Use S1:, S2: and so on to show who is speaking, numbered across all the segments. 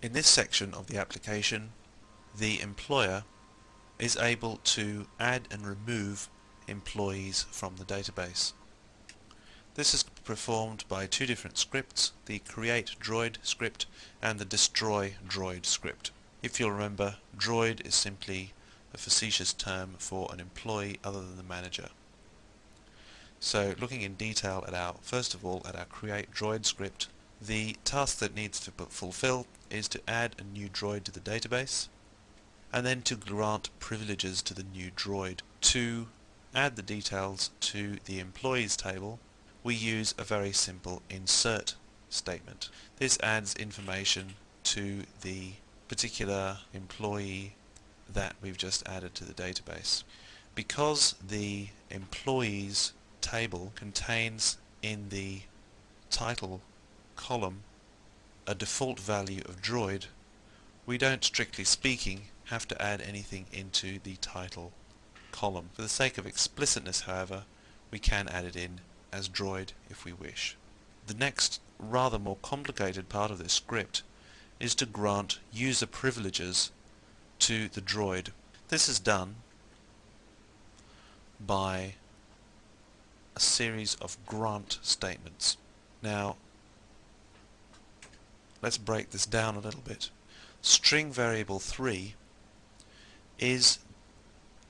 S1: In this section of the application, the employer is able to add and remove employees from the database. This is performed by two different scripts, the create droid script and the destroy droid script. If you'll remember, droid is simply a facetious term for an employee other than the manager. So looking in detail at first of all at our create droid script, the task that needs to fulfill is to add a new droid to the database and then to grant privileges to the new droid. To add the details to the employees table, we use a very simple insert statement. This adds information to the particular employee that we've just added to the database. Because the employees table contains in the title column a default value of droid, we don't, strictly speaking, have to add anything into the title column. For the sake of explicitness, however, we can add it in as droid if we wish. The next rather more complicated part of this script is to grant user privileges to the droid. This is done by a series of grant statements. Now, let's break this down a little bit. String variable 3 is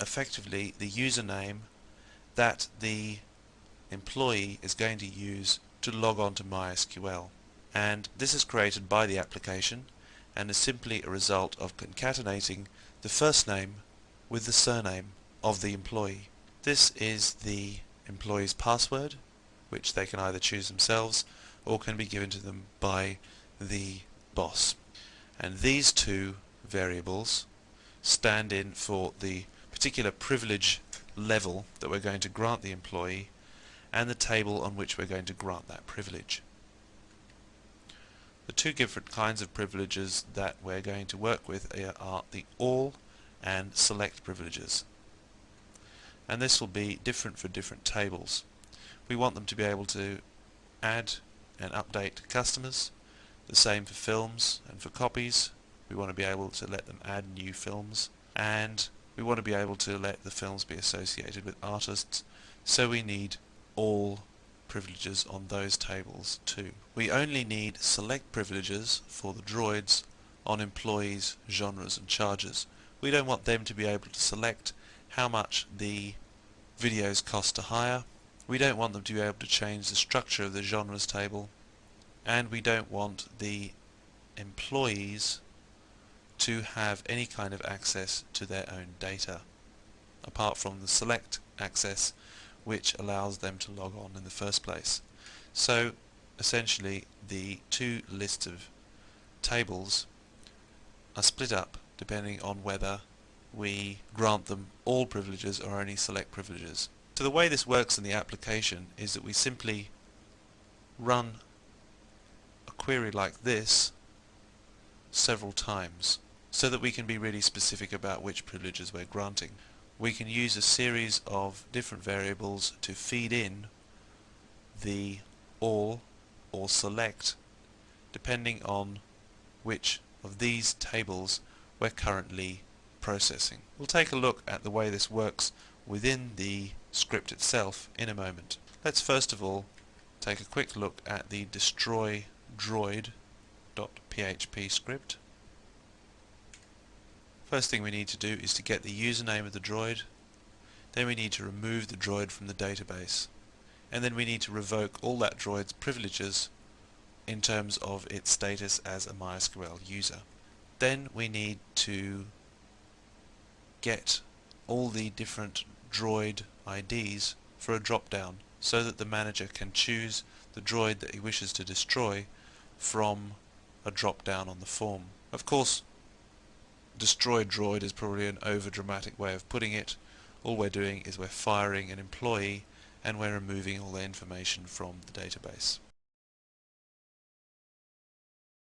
S1: effectively the username that the employee is going to use to log on to MySQL, and this is created by the application and is simply a result of concatenating the first name with the surname of the employee. This is the employee's password, which they can either choose themselves or can be given to them by the boss. And these two variables stand in for the particular privilege level that we're going to grant the employee and the table on which we're going to grant that privilege. The two different kinds of privileges that we're going to work with are the all and select privileges, and this will be different for different tables. We want them to be able to add and update customers, the same for films and for copies. We want to be able to let them add new films, and we want to be able to let the films be associated with artists, so we need all privileges on those tables too. We only need select privileges for the droids on employees, genres and charges. We don't want them to be able to select how much the videos cost to hire. We don't want them to be able to change the structure of the genres table, and we don't want the employees to have any kind of access to their own data apart from the select access, which allows them to log on in the first place. So essentially the two lists of tables are split up depending on whether we grant them all privileges or only select privileges. So the way this works in the application is that we simply run a query like this several times so that we can be really specific about which privileges we're granting. We can use a series of different variables to feed in the all or select depending on which of these tables we're currently processing. We'll take a look at the way this works within the script itself in a moment. Let's first of all take a quick look at the destroy droid.php script. First thing we need to do is to get the username of the droid, then we need to remove the droid from the database, and then we need to revoke all that droid's privileges in terms of its status as a MySQL user. Then we need to get all the different droid IDs for a drop-down so that the manager can choose the droid that he wishes to destroy from a drop-down on the form. Of course, destroy droid is probably an over-dramatic way of putting it. All we're doing is we're firing an employee and we're removing all the information from the database.